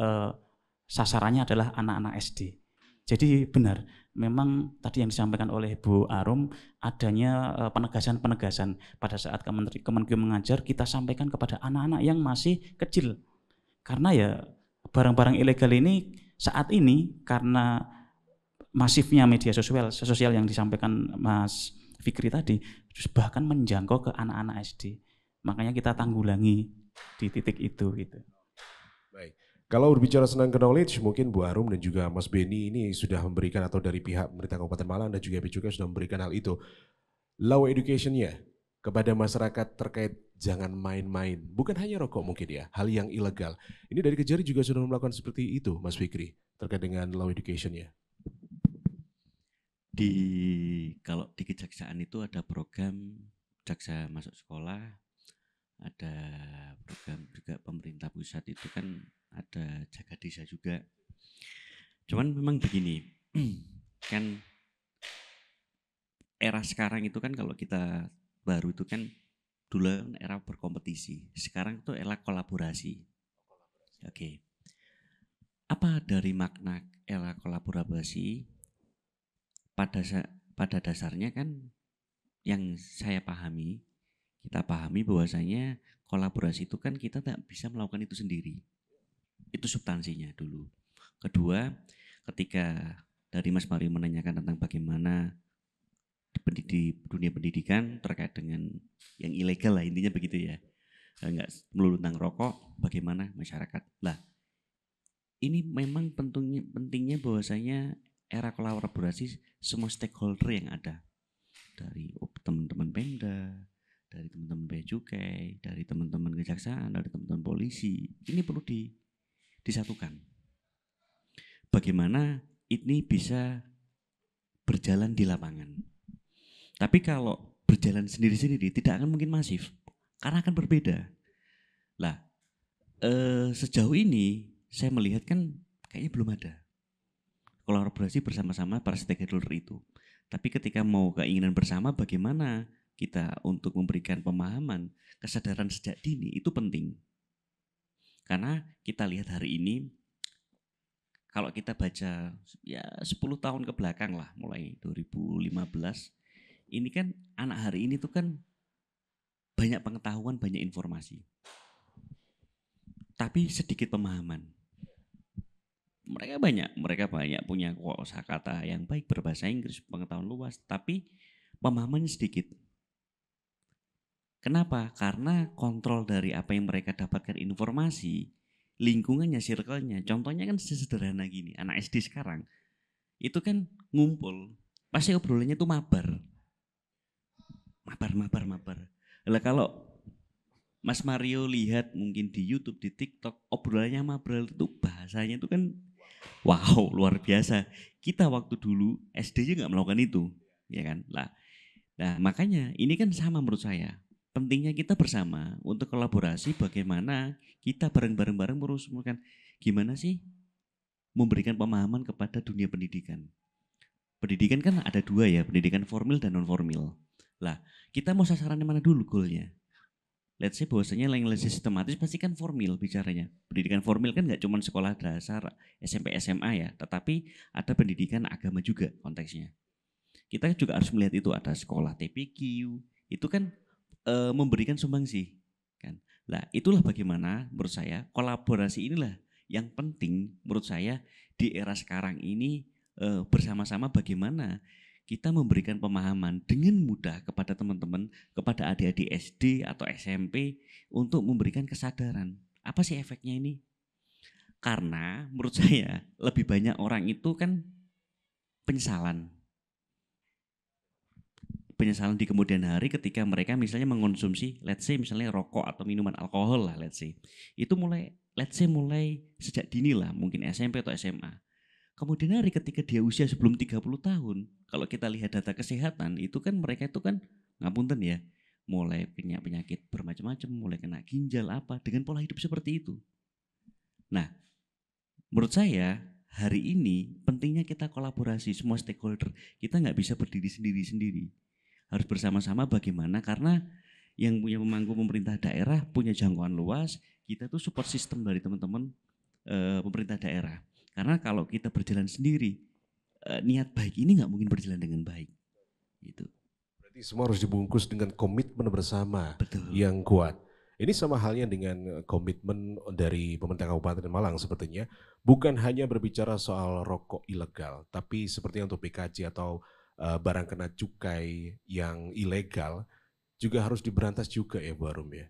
sasarannya adalah anak-anak SD. Jadi benar, memang tadi yang disampaikan oleh Bu Arum adanya penegasan-penegasan pada saat Kemenkeu Mengajar kita sampaikan kepada anak-anak yang masih kecil. Karena ya barang-barang ilegal ini saat ini karena masifnya media sosial yang disampaikan Mas Fikri tadi bahkan menjangkau ke anak-anak SD. Makanya kita tanggulangi di titik itu gitu. Baik. Kalau berbicara tentang knowledge, mungkin Bu Arum dan juga Mas Beni ini sudah memberikan, atau dari pihak pemerintah Kabupaten Malang dan juga Bea Cukai sudah memberikan hal itu. Law education-nya kepada masyarakat terkait jangan main-main, bukan hanya rokok mungkin ya, hal yang ilegal. Ini dari Kejari juga sudah melakukan seperti itu, Mas Fikri, terkait dengan law education-nya. Kalau di Kejaksaan itu ada program jaksa masuk sekolah, ada program juga pemerintah pusat itu kan ada jaga desa juga. Cuman memang begini, kan era sekarang itu kan kalau kita baru itu kan dulu era berkompetisi, sekarang itu era kolaborasi. Oke. Apa dari makna era kolaborasi? Pada dasarnya kan yang saya pahami, kita pahami bahwasanya kolaborasi itu kan kita tak bisa melakukan itu sendiri. Itu substansinya dulu. Kedua, ketika dari Mas Mario menanyakan tentang bagaimana di dunia pendidikan terkait dengan yang ilegal lah, intinya begitu ya. Enggak melulu tentang rokok, bagaimana masyarakat. Lah, ini memang pentingnya bahwasanya era kolaborasi semua stakeholder yang ada. Dari teman-teman Pemda, dari teman-teman Bea Cukai, dari teman-teman kejaksaan, dari teman-teman polisi, ini perlu disatukan. Bagaimana ini bisa berjalan di lapangan. Tapi kalau berjalan sendiri-sendiri tidak akan mungkin masif, karena akan berbeda. Lah, sejauh ini saya melihat kan kayaknya belum ada kolaborasi bersama-sama para stakeholder itu. Tapi ketika mau keinginan bersama, bagaimana kita untuk memberikan pemahaman, kesadaran sejak dini itu penting. Karena kita lihat hari ini, kalau kita baca ya 10 tahun ke belakang lah, mulai 2015, ini kan anak hari ini tuh kan banyak pengetahuan, banyak informasi. Tapi sedikit pemahaman. Mereka banyak punya kosakata yang baik, berbahasa Inggris, pengetahuan luas, tapi pemahamannya sedikit. Kenapa? Karena kontrol dari apa yang mereka dapatkan informasi, lingkungannya, circle-nya. Contohnya kan sederhana gini, anak SD sekarang itu kan ngumpul, pasti obrolannya tuh mabar. Lah kalau Mas Mario lihat mungkin di YouTube, di TikTok, obrolannya mabar itu bahasanya itu kan wow, luar biasa. Kita waktu dulu SD aja nggak melakukan itu, ya kan? Lah, nah makanya ini kan sama menurut saya. Pentingnya kita bersama untuk kolaborasi bagaimana kita bareng-bareng merumuskan gimana sih memberikan pemahaman kepada dunia pendidikan. Pendidikan kan ada dua ya, pendidikan formal dan non formal. Lah, kita mau sasarannya mana dulu goalnya? Let's say bahwasanya yang lebih sistematis pasti kan formal bicaranya. Pendidikan formal kan nggak cuma sekolah dasar, SMP, SMA ya, tetapi ada pendidikan agama juga konteksnya. Kita juga harus melihat itu, ada sekolah TPQ, itu kan memberikan sumbangsi kan. Lah, itulah bagaimana menurut saya kolaborasi inilah yang penting menurut saya di era sekarang ini, bersama-sama bagaimana kita memberikan pemahaman dengan mudah kepada teman-teman, kepada adik-adik SD atau SMP untuk memberikan kesadaran. Apa sih efeknya ini? Karena menurut saya lebih banyak orang itu kan penyesalan di kemudian hari ketika mereka misalnya mengonsumsi, let's say misalnya rokok atau minuman alkohol lah, let's say. Itu mulai sejak dini lah, mungkin SMP atau SMA. Kemudian hari ketika dia usia sebelum 30 tahun, kalau kita lihat data kesehatan, itu kan mereka itu kan, ngapunten ya, mulai punya penyakit bermacam-macam, mulai kena ginjal apa, dengan pola hidup seperti itu. Nah, menurut saya hari ini pentingnya kita kolaborasi semua stakeholder. Kita nggak bisa berdiri sendiri-sendiri. Harus bersama-sama bagaimana, karena yang punya pemangku pemerintah daerah punya jangkauan luas, kita tuh support system dari teman-teman pemerintah daerah. Karena kalau kita berjalan sendiri, niat baik ini nggak mungkin berjalan dengan baik. Gitu. Berarti semua harus dibungkus dengan komitmen bersama. Betul. Yang kuat. Ini sama halnya dengan komitmen dari pemerintah Kabupaten Malang sepertinya. Bukan hanya berbicara soal rokok ilegal, tapi seperti untuk PKJ atau barang kena cukai yang ilegal juga harus diberantas juga ya Bu Arum ya.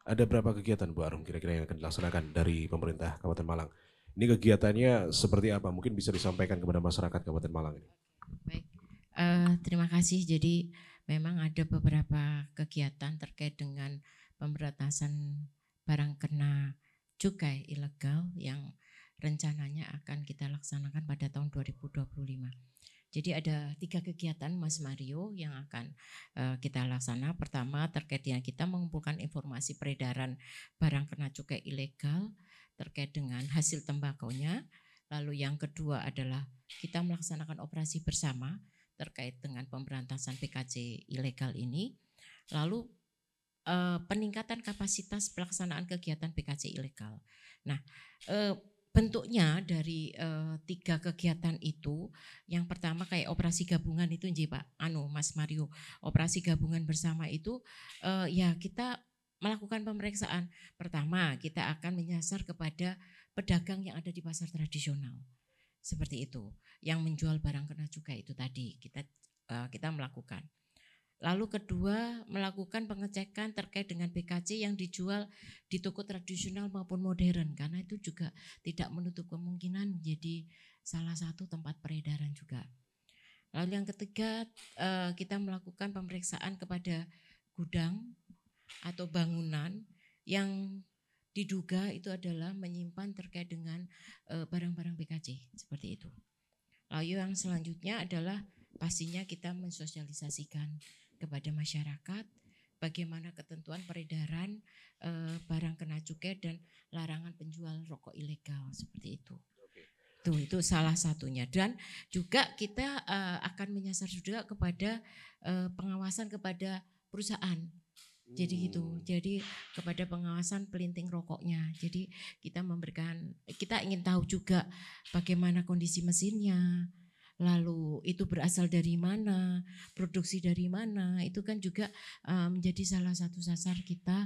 Ada berapa kegiatan Bu Arum kira-kira yang akan dilaksanakan dari pemerintah Kabupaten Malang? Ini kegiatannya seperti apa? Mungkin bisa disampaikan kepada masyarakat Kabupaten Malang ini. Baik, terima kasih. Jadi memang ada beberapa kegiatan terkait dengan pemberantasan barang kena cukai ilegal yang rencananya akan kita laksanakan pada tahun 2025. Jadi ada 3 kegiatan Mas Mario yang akan kita laksana. Pertama terkait dengan kita mengumpulkan informasi peredaran barang kena cukai ilegal terkait dengan hasil tembakonya. Lalu yang kedua adalah kita melaksanakan operasi bersama terkait dengan pemberantasan PKJ ilegal ini. Lalu peningkatan kapasitas pelaksanaan kegiatan PKJ ilegal. Nah, bentuknya dari 3 kegiatan itu, yang pertama kayak operasi gabungan itu nggih Pak, Mas Mario, operasi gabungan bersama itu ya kita melakukan pemeriksaan. Pertama, kita akan menyasar kepada pedagang yang ada di pasar tradisional. Seperti itu, yang menjual barang kena cukai itu tadi kita melakukan. Lalu kedua, melakukan pengecekan terkait dengan PKC yang dijual di toko tradisional maupun modern, karena itu juga tidak menutup kemungkinan menjadi salah satu tempat peredaran juga. Lalu yang ketiga, kita melakukan pemeriksaan kepada gudang atau bangunan yang diduga itu adalah menyimpan terkait dengan barang-barang PKC, seperti itu. Lalu yang selanjutnya adalah pastinya kita mensosialisasikan kepada masyarakat bagaimana ketentuan peredaran barang kena cukai dan larangan penjual rokok ilegal seperti itu. Itu salah satunya. Dan juga kita akan menyasar juga kepada pengawasan kepada perusahaan. Jadi gitu. Jadi kepada pengawasan pelinting rokoknya. Jadi kita ingin tahu juga bagaimana kondisi mesinnya. Lalu itu berasal dari mana, produksi dari mana. Itu kan juga menjadi salah satu sasar kita.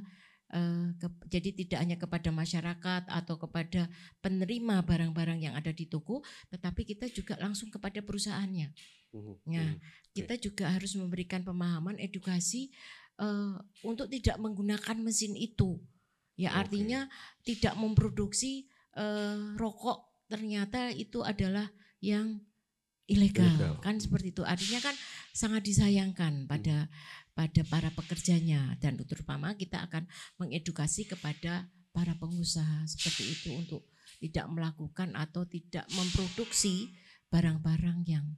Jadi tidak hanya kepada masyarakat atau kepada penerima barang-barang yang ada di toko, tetapi kita juga langsung kepada perusahaannya. Nah, kita juga harus memberikan pemahaman, edukasi untuk tidak menggunakan mesin itu. Ya artinya tidak memproduksi rokok ternyata itu adalah yang ilegal. Kan seperti itu. Artinya kan sangat disayangkan pada para pekerjanya, dan terutama kita akan mengedukasi kepada para pengusaha seperti itu untuk tidak melakukan atau tidak memproduksi barang-barang yang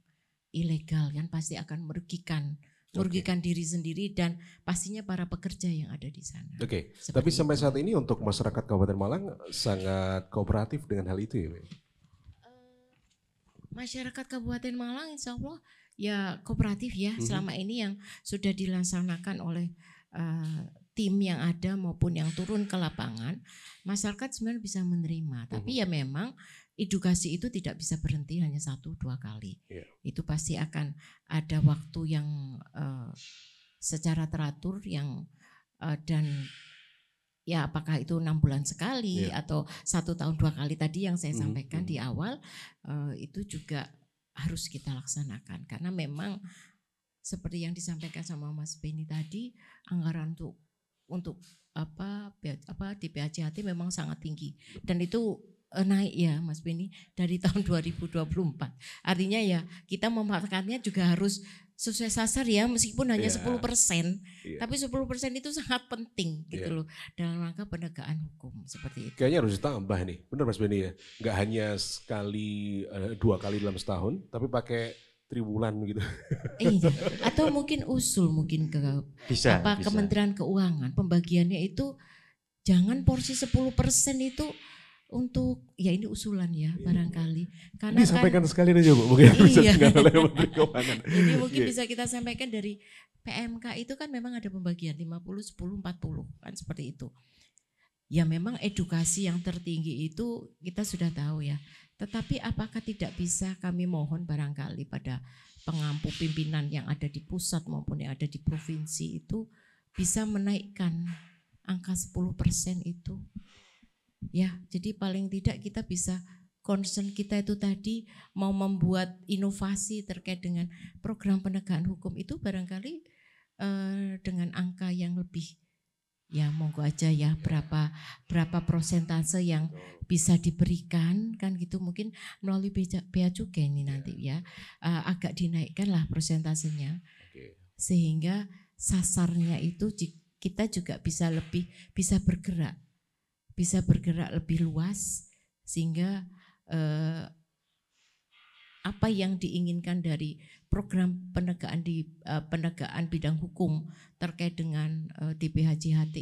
ilegal yang pasti akan merugikan diri sendiri dan pastinya para pekerja yang ada di sana. Tapi sampai saat ini untuk masyarakat Kabupaten Malang sangat kooperatif dengan hal itu ya, Pak? Masyarakat Kabupaten Malang insya Allah ya kooperatif ya, selama ini yang sudah dilaksanakan oleh tim yang ada maupun yang turun ke lapangan, masyarakat sebenarnya bisa menerima. Tapi ya memang edukasi itu tidak bisa berhenti hanya 1-2 kali. Itu pasti akan ada waktu yang secara teratur yang dan ya apakah itu 6 bulan sekali atau 1 tahun 2 kali tadi yang saya sampaikan di awal, itu juga harus kita laksanakan karena memang seperti yang disampaikan sama Mas Beni tadi, anggaran untuk di PHCHT memang sangat tinggi dan itu naik ya Mas Beni dari tahun 2024. Artinya ya kita memanfaatkannya juga harus sesuai sasar ya, meskipun hanya 10%, tapi 10% itu sangat penting gitu loh dalam rangka penegakan hukum seperti itu. Kayaknya harus ditambah nih, benar Mas Beni ya, nggak hanya sekali 2 kali dalam setahun, tapi pakai triwulan gitu. Iya, atau mungkin usul ke bisa. Kementerian Keuangan pembagiannya itu jangan porsi 10% itu untuk ya ini usulan ya barangkali karena disampaikan sekali aja Bu, mungkin bisa tinggal oleh Menteri Keuangan. Jadi mungkin bisa kita sampaikan dari PMK itu kan memang ada pembagian 50, 10, 40 kan seperti itu. Ya memang edukasi yang tertinggi itu kita sudah tahu ya. Tetapi apakah tidak bisa kami mohon barangkali pada pengampu pimpinan yang ada di pusat maupun yang ada di provinsi itu bisa menaikkan angka 10% itu. Ya, jadi paling tidak kita bisa concern kita itu tadi mau membuat inovasi terkait dengan program penegakan hukum itu barangkali dengan angka yang lebih ya monggo aja ya berapa persentase yang bisa diberikan kan gitu mungkin melalui bea cukai ini nanti ya agak dinaikkan lah persentasenya sehingga sasarnya itu kita juga bisa bergerak lebih luas sehingga apa yang diinginkan dari program penegakan bidang hukum terkait dengan DPHJHT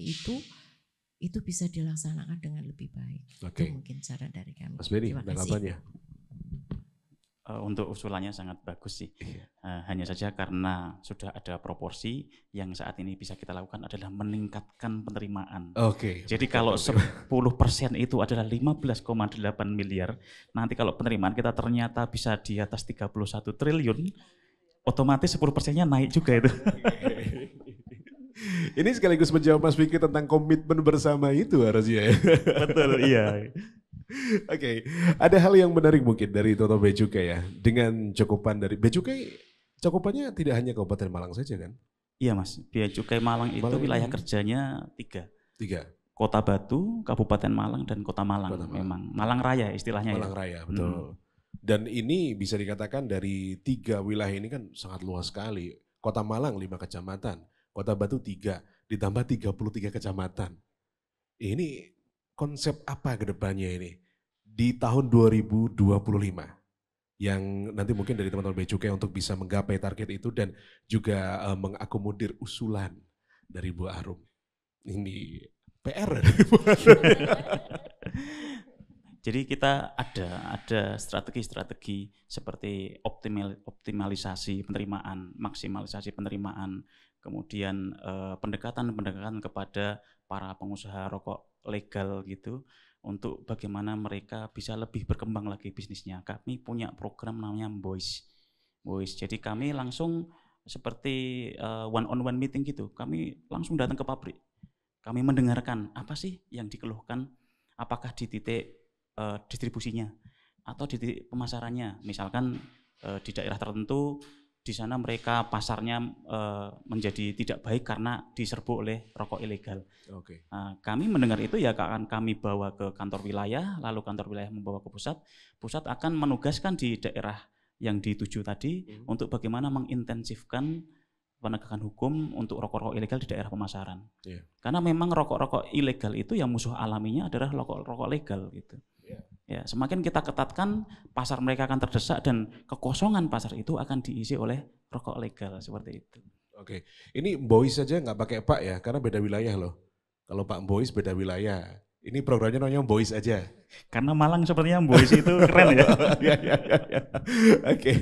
itu bisa dilaksanakan dengan lebih baik. Itu mungkin saran dari kami. Mas Beni, tanggapannya? Untuk usulannya sangat bagus sih. Hanya saja karena sudah ada proporsi yang saat ini bisa kita lakukan adalah meningkatkan penerimaan. Jadi kalau 10% itu adalah 15,8 miliar, nanti kalau penerimaan kita ternyata bisa di atas 31 triliun, otomatis 10%-nya naik juga itu. Ini sekaligus menjawab Mas Vicky tentang komitmen bersama itu harusnya ya. Betul, iya. Ada hal yang menarik mungkin dari Toto Bea Cukai ya. Dengan cakupan dari Bea Cukai, cakupannya tidak hanya Kabupaten Malang saja kan? Iya Mas, Bea Cukai Malang itu wilayah kerjanya 3. Kota Batu, Kabupaten Malang, dan Kota Malang. Memang Malang Raya istilahnya. Malang Raya, betul. Dan ini bisa dikatakan dari 3 wilayah ini kan sangat luas sekali. Kota Malang 5 kecamatan, Kota Batu 3, ditambah 33 kecamatan. Ini konsep apa ke depannya ini di tahun 2025 yang nanti mungkin dari teman-teman Bea Cukai untuk bisa menggapai target itu dan juga mengakomodir usulan dari Bu Arum. Ini PR dari Bu Arum. Jadi kita ada strategi-strategi seperti optimalisasi penerimaan, maksimalisasi penerimaan, kemudian pendekatan-pendekatan kepada para pengusaha rokok legal gitu, untuk bagaimana mereka bisa lebih berkembang lagi bisnisnya. Kami punya program namanya Voice. Jadi kami langsung seperti one-on-one meeting gitu. Kami langsung datang ke pabrik. Kami mendengarkan apa sih yang dikeluhkan, apakah di titik distribusinya atau di titik pemasarannya. Misalkan di daerah tertentu di sana mereka pasarnya menjadi tidak baik karena diserbu oleh rokok ilegal. Oke. Kami mendengar itu ya akan kami bawa ke kantor wilayah, lalu kantor wilayah membawa ke pusat. Pusat akan menugaskan di daerah yang dituju tadi untuk bagaimana mengintensifkan penegakan hukum untuk rokok-rokok ilegal di daerah pemasaran. Yeah. Karena memang rokok-rokok ilegal itu yang musuh alaminya adalah rokok-rokok legal gitu. Ya, semakin kita ketatkan, pasar mereka akan terdesak dan kekosongan pasar itu akan diisi oleh rokok legal seperti itu. Oke, ini Boys saja nggak pakai Pak ya, karena beda wilayah loh. Kalau Pak Boys beda wilayah. Ini programnya namanya Boys aja. Karena Malang sepertinya Boys itu keren ya. Ya. Oke,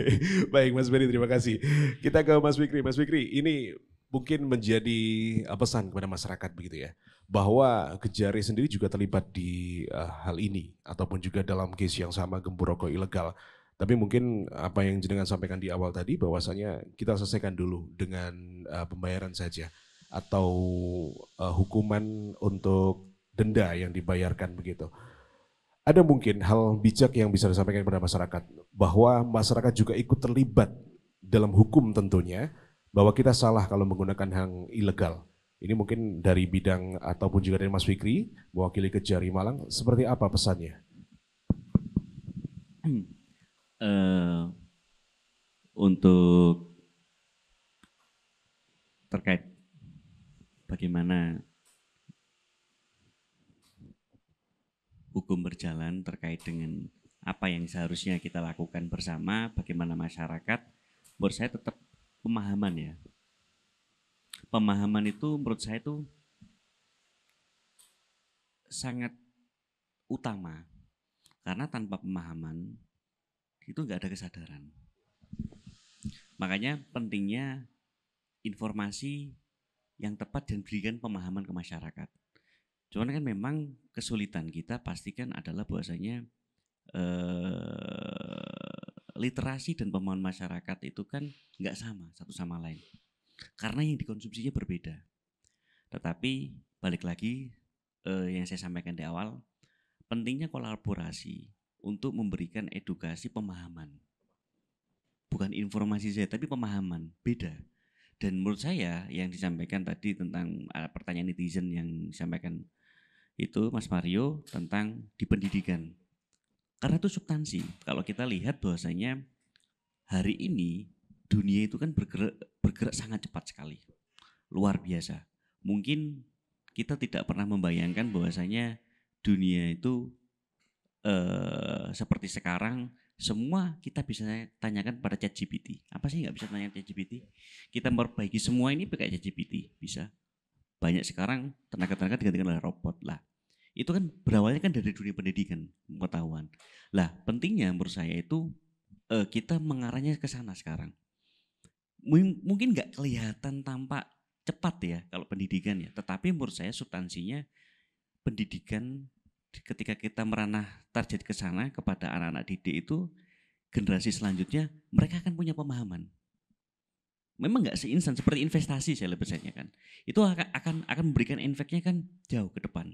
baik Mas Beri, terima kasih. Kita ke Mas Fikri. Mas Fikri, ini mungkin menjadi pesan kepada masyarakat begitu ya, bahwa Kejari sendiri juga terlibat di hal ini ataupun juga dalam case yang sama gembur rokok ilegal. Tapi mungkin apa yang jenengan sampaikan di awal tadi bahwasanya kita selesaikan dulu dengan pembayaran saja atau hukuman untuk denda yang dibayarkan begitu. Ada mungkin hal bijak yang bisa disampaikan kepada masyarakat bahwa masyarakat juga ikut terlibat dalam hukum tentunya, bahwa kita salah kalau menggunakan yang ilegal. Ini mungkin dari bidang ataupun juga dari Mas Fikri, mewakili Kejari Malang, seperti apa pesannya? Untuk terkait bagaimana hukum berjalan terkait dengan apa yang seharusnya kita lakukan bersama, bagaimana masyarakat, menurut saya tetap pemahaman ya. Pemahaman itu menurut saya itu sangat utama. Karena tanpa pemahaman itu nggak ada kesadaran. Makanya pentingnya informasi yang tepat dan berikan pemahaman ke masyarakat. Cuman kan memang kesulitan kita pastikan adalah bahwasanya literasi dan pemahaman masyarakat itu kan nggak sama satu sama lain. Karena yang dikonsumsinya berbeda. Tetapi balik lagi yang saya sampaikan di awal, pentingnya kolaborasi untuk memberikan edukasi pemahaman. Bukan informasi saja, tapi pemahaman. Beda. Dan menurut saya yang disampaikan tadi tentang pertanyaan netizen yang disampaikan itu Mas Mario tentang di pendidikan. Karena itu substansi. Kalau kita lihat bahwasanya hari ini dunia itu kan bergerak sangat cepat sekali. Luar biasa. Mungkin kita tidak pernah membayangkan bahwasanya dunia itu seperti sekarang semua kita bisa tanyakan pada ChatGPT. Apa sih nggak bisa tanya ChatGPT? Kita memperbaiki semua ini pakai ChatGPT bisa. Banyak sekarang tenaga-tenaga digantikan oleh robot lah. Itu kan berawalnya kan dari dunia pendidikan, pengetahuan. Lah pentingnya menurut saya itu kita mengarahnya ke sana sekarang. Mungkin nggak kelihatan tampak cepat ya kalau pendidikan ya. Tetapi menurut saya substansinya pendidikan ketika kita meranah target ke sana kepada anak-anak didik itu generasi selanjutnya mereka akan punya pemahaman. Memang nggak seinstan seperti investasi saya lebih percaya kan. Itu akan memberikan efeknya kan jauh ke depan.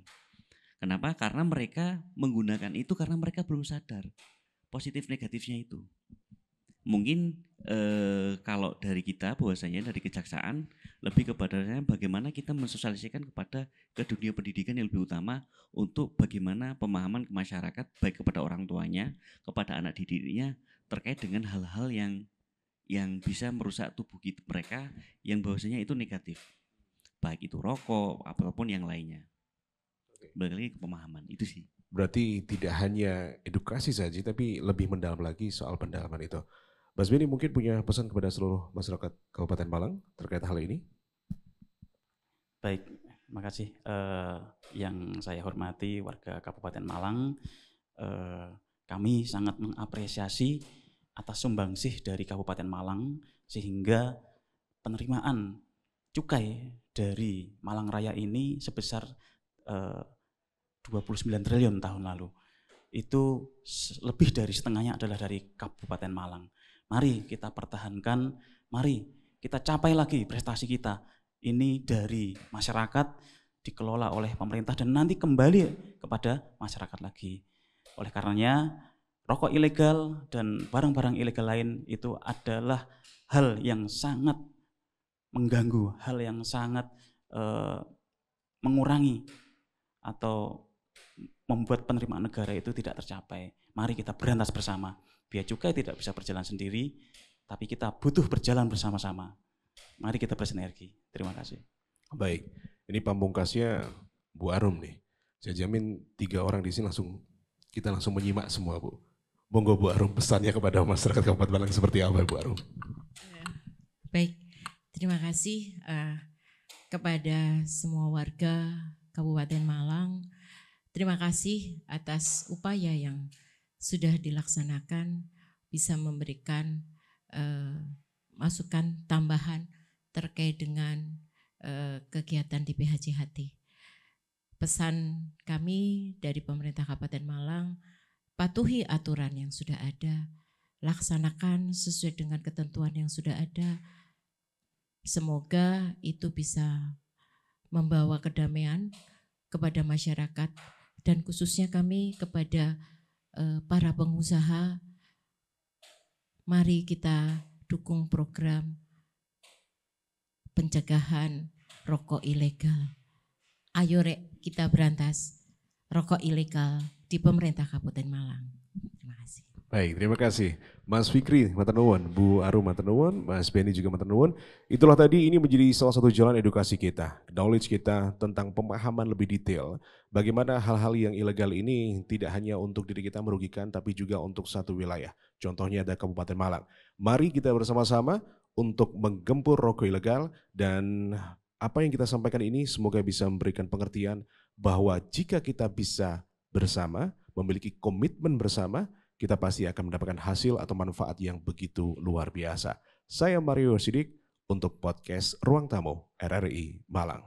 Kenapa? Karena mereka menggunakan itu karena mereka belum sadar positif negatifnya itu. Mungkin kalau dari kita bahwasanya dari kejaksaan lebih kepada bagaimana kita mensosialisasikan kepada ke dunia pendidikan yang lebih utama untuk bagaimana pemahaman ke masyarakat baik kepada orang tuanya, kepada anak didiknya terkait dengan hal-hal yang bisa merusak tubuh mereka yang bahwasanya itu negatif. Baik itu rokok apapun yang lainnya. Balik lagi ke pemahaman itu sih. Berarti tidak hanya edukasi saja tapi lebih mendalam lagi soal pendalaman itu. Mas Beni mungkin punya pesan kepada seluruh masyarakat Kabupaten Malang terkait hal ini? Baik, makasih. Yang saya hormati warga Kabupaten Malang, kami sangat mengapresiasi atas sumbangsih dari Kabupaten Malang sehingga penerimaan cukai dari Malang Raya ini sebesar 29 triliun tahun lalu. Itu lebih dari setengahnya adalah dari Kabupaten Malang. Mari kita pertahankan, mari kita capai lagi prestasi kita. Ini dari masyarakat, dikelola oleh pemerintah dan nanti kembali kepada masyarakat lagi. Oleh karenanya, rokok ilegal dan barang-barang ilegal lain itu adalah hal yang sangat mengganggu, hal yang sangat mengurangi atau membuat penerimaan negara itu tidak tercapai. Mari kita berantas bersama. Biaya cukai tidak bisa berjalan sendiri, tapi kita butuh berjalan bersama-sama. Mari kita bersinergi. Terima kasih. Baik, ini pamungkasnya Bu Arum nih. Saya jamin 3 orang di sini kita langsung menyimak semua, Bu. Monggo Bu Arum, pesannya kepada masyarakat Kabupaten Malang seperti apa, Bu Arum? Baik, terima kasih kepada semua warga Kabupaten Malang. Terima kasih atas upaya yang sudah dilaksanakan, bisa memberikan masukan tambahan terkait dengan kegiatan di PHJHT. Pesan kami dari pemerintah Kabupaten Malang, patuhi aturan yang sudah ada, laksanakan sesuai dengan ketentuan yang sudah ada. Semoga itu bisa membawa kedamaian kepada masyarakat dan khususnya kami kepada para pengusaha. Mari kita dukung program pencegahan rokok ilegal. Ayo rek kita berantas rokok ilegal di pemerintah Kabupaten Malang. Terima kasih. Baik, terima kasih. Mas Fikri matur nuwun, Bu Arum matur nuwun, Mas Benny juga matur nuwun. Itulah tadi, ini menjadi salah satu jalan edukasi kita, knowledge kita tentang pemahaman lebih detail bagaimana hal-hal yang ilegal ini tidak hanya untuk diri kita merugikan tapi juga untuk satu wilayah. Contohnya ada Kabupaten Malang. Mari kita bersama-sama untuk menggempur rokok ilegal, dan apa yang kita sampaikan ini semoga bisa memberikan pengertian bahwa jika kita bisa bersama, memiliki komitmen bersama, kita pasti akan mendapatkan hasil atau manfaat yang begitu luar biasa. Saya Mario Sidik untuk podcast Ruang Tamu RRI Malang.